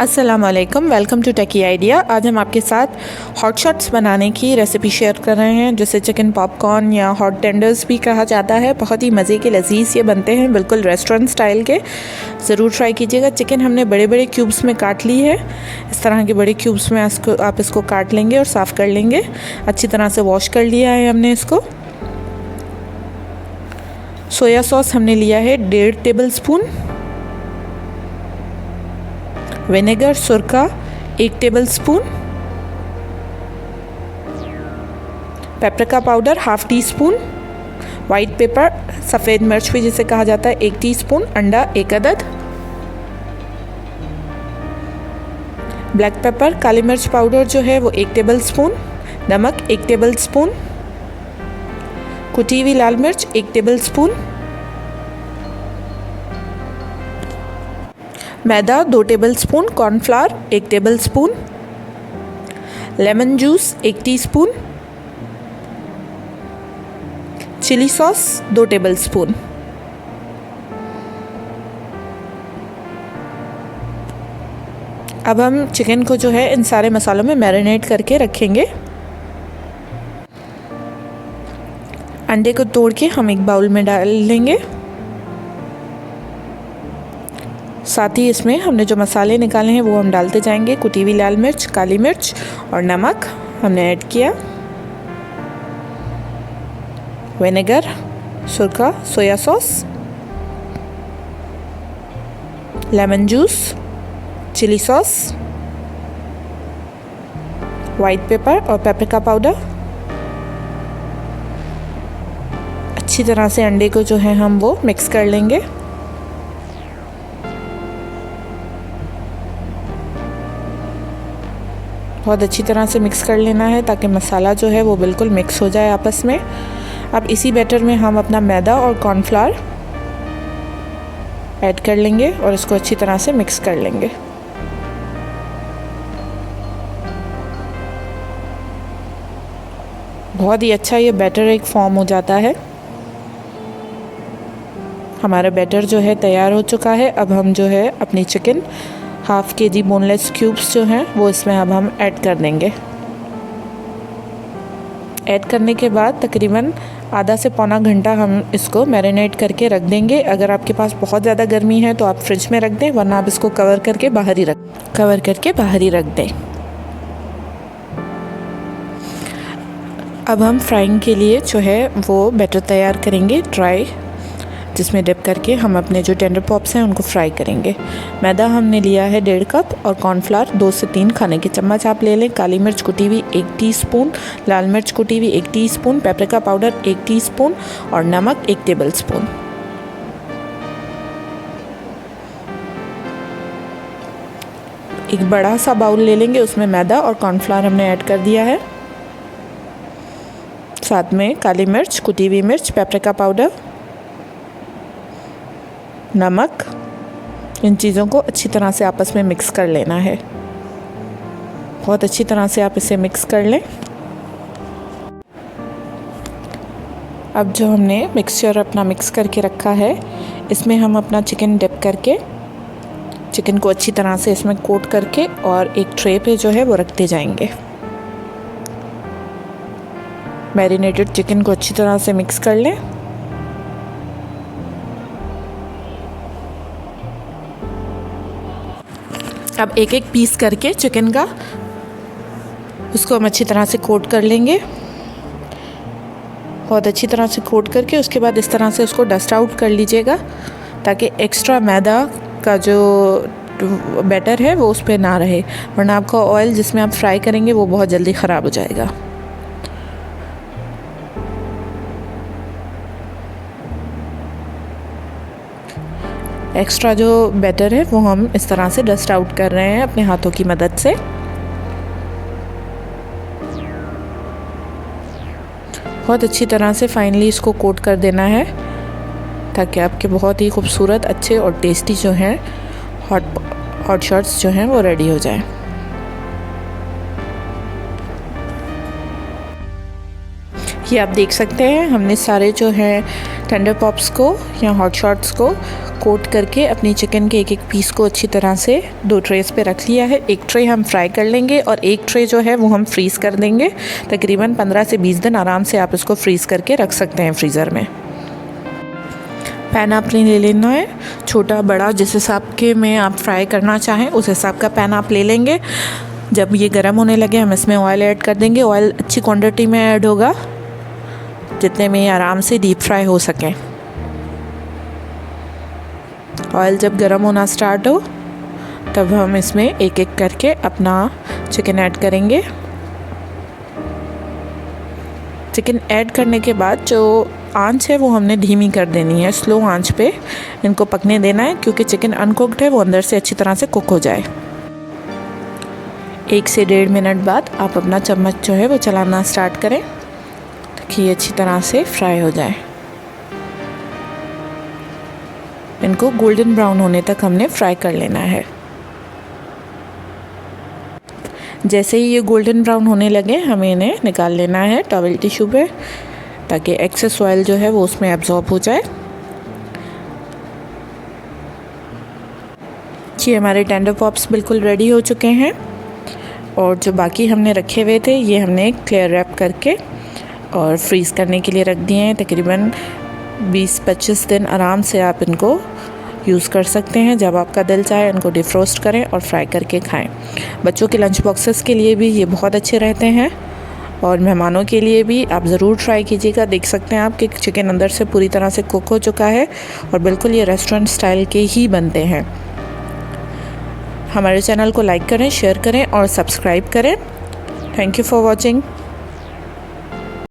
अस्सलामुअलैकुम, welcome to techy idea. आज हम आपके साथ हॉट शॉट्स बनाने की रेसिपी शेयर कर रहे हैं, जिसे चिकन पॉपकॉर्न या हॉट टेंडर्स भी कहा जाता है। बहुत ही मज़े के लजीज ये बनते हैं, बिल्कुल रेस्टोरेंट स्टाइल के। ज़रूर ट्राई कीजिएगा। चिकन हमने बड़े बड़े क्यूब्स में काट ली है। इस तरह के बड़े क्यूब्स में आप इसको काट लेंगे और साफ़ कर लेंगे। अच्छी तरह से वॉश कर लिया है हमने इसको। सोया सॉस हमने लिया है 1.5 टेबल स्पून। विनेगर सुरका 1 tablespoon. Paprika powder 1/2 teaspoon. White pepper सफ़ेद मिर्च भी जिसे कहा जाता है 1 टीस्पून। अंडा 1 अदद। ब्लैक पेपर काली मिर्च पाउडर जो है वो 1 टेबल स्पून। नमक 1 टेबल स्पून। कुटी हुई लाल मिर्च 1 टेबल स्पून। मैदा 2 tablespoon. Cornflour 1 tablespoon. Lemon juice 1 teaspoon. Chilli sauce 2 tablespoon. अब हम चिकन को जो है इन सारे मसालों में मैरिनेट करके रखेंगे। अंडे को तोड़ के हम एक बाउल में डाल लेंगे। साथ ही इसमें हमने जो मसाले निकाले हैं वो हम डालते जाएंगे। कुटी हुई लाल मिर्च, काली मिर्च और नमक हमने ऐड किया। विनेगर, सुरका, soya sauce, lemon juice, chilli sauce, white pepper और पेपरिका पाउडर। अच्छी तरह से अंडे को जो है हम वो मिक्स कर लेंगे। बहुत अच्छी तरह से मिक्स कर लेना है ताकि मसाला जो है वो बिल्कुल मिक्स हो जाए आपस में। अब इसी बैटर में हम अपना मैदा और कॉर्नफ्लावर ऐड कर लेंगे और इसको अच्छी तरह से मिक्स कर लेंगे। बहुत ही अच्छा ये बैटर एक फॉर्म हो जाता है। हमारा बैटर जो है तैयार हो चुका है। अब हम जो है अपनी चिकन 1/2 kg बोनलेस क्यूब्स जो हैं वो इसमें अब हम ऐड कर देंगे। ऐड करने के बाद तकरीबन आधा से पौना घंटा हम इसको मैरिनेट करके रख देंगे। अगर आपके पास बहुत ज़्यादा गर्मी है तो आप फ्रिज में रख दें, वरना आप इसको कवर करके बाहर ही रख दें। अब हम फ्राइंग के लिए जो है वो बैटर तैयार करेंगे ड्राई, जिसमें डिप करके हम अपने जो टेंडर पॉप्स हैं उनको फ्राई करेंगे। मैदा हमने लिया है 1.5 कप और कॉर्नफ्लावर 2 से 3 खाने के चम्मच आप ले लें। काली मिर्च कुटी हुई 1 टीस्पून, लाल मिर्च कुटी हुई 1 टीस्पून, पेपरिका पाउडर 1 टीस्पून और नमक 1 टेबल स्पून। एक बड़ा सा बाउल ले लेंगे, उसमें मैदा और कॉर्नफ्लावर हमने ऐड कर दिया है। साथ में काली मिर्च, कुटी हुई मिर्च, पेपरिका पाउडर, नमक, इन चीज़ों को अच्छी तरह से आपस में मिक्स कर लेना है। बहुत अच्छी तरह से आप इसे मिक्स कर लें। अब जो हमने मिक्सचर अपना मिक्स करके रखा है, इसमें हम अपना चिकन डिप करके चिकन को अच्छी तरह से इसमें कोट करके और एक ट्रे पे जो है वो रखते जाएंगे। मैरिनेटेड चिकन को अच्छी तरह से मिक्स कर लें। अब एक एक पीस करके चिकन का उसको हम अच्छी तरह से कोट कर लेंगे। बहुत अच्छी तरह से कोट करके उसके बाद इस तरह से उसको डस्ट आउट कर लीजिएगा, ताकि एक्स्ट्रा मैदा का जो बैटर है वो उस पर ना रहे, वरना आपका ऑयल जिसमें आप फ्राई करेंगे वो बहुत जल्दी ख़राब हो जाएगा। एक्स्ट्रा जो बैटर है वो हम इस तरह से डस्ट आउट कर रहे हैं अपने हाथों की मदद से। बहुत अच्छी तरह से फाइनली इसको कोट कर देना है, ताकि आपके बहुत ही खूबसूरत, अच्छे और टेस्टी जो हैं हॉट शॉट्स जो हैं वो रेडी हो जाएं। कि आप देख सकते हैं हमने सारे जो हैं टेंडर पॉप्स को या हॉट शॉट्स को कोट करके अपनी चिकन के एक एक पीस को अच्छी तरह से 2 ट्रेस पे रख लिया है। एक ट्रे हम फ्राई कर लेंगे और एक ट्रे जो है वो हम फ्रीज़ कर देंगे। तकरीबन 15 से 20 दिन आराम से आप इसको फ्रीज़ करके रख सकते हैं फ्रीज़र में। पैन आपने ले लेना है, छोटा बड़ा जिस हिसाब के में आप फ्राई करना चाहें उस हिसाब का पैन आप ले लेंगे। जब ये गर्म होने लगे हम इसमें ऑयल ऐड कर देंगे। ऑयल अच्छी क्वांटिटी में ऐड होगा जितने में आराम से डीप फ्राई हो सकें। ऑयल जब गर्म होना स्टार्ट हो तब हम इसमें एक एक करके अपना चिकन ऐड करेंगे। चिकन ऐड करने के बाद जो आंच है वो हमने धीमी कर देनी है, स्लो आंच पे इनको पकने देना है क्योंकि चिकन अनकुक्ड है, वो अंदर से अच्छी तरह से कुक हो जाए। 1 से 1.5 मिनट बाद आप अपना चम्मच जो है वो चलाना स्टार्ट करें ताकि ये अच्छी तरह से फ्राई हो जाए। इनको गोल्डन ब्राउन होने तक हमने फ्राई कर लेना है। जैसे ही ये गोल्डन ब्राउन होने लगे हमें इन्हें निकाल लेना है टॉवल टिश्यू पे ताकि एक्सेस ऑयल जो है वो उसमें एब्जॉर्ब हो जाए। ये हमारे टेंडर पॉप्स बिल्कुल रेडी हो चुके हैं और जो बाकी हमने रखे हुए थे ये हमने क्लियर रैप करके और फ्रीज़ करने के लिए रख दिए हैं। तकरीबन 20-25 दिन आराम से आप इनको यूज़ कर सकते हैं। जब आपका दिल चाहे इनको डिफ्रोस्ट करें और फ्राई करके खाएं। बच्चों के लंच बॉक्सेस के लिए भी ये बहुत अच्छे रहते हैं और मेहमानों के लिए भी आप ज़रूर ट्राई कीजिएगा। देख सकते हैं आप कि चिकन अंदर से पूरी तरह से कुक हो चुका है और बिल्कुल ये रेस्टोरेंट स्टाइल के ही बनते हैं। हमारे चैनल को लाइक करें, शेयर करें और सब्सक्राइब करें। Thank you for watching.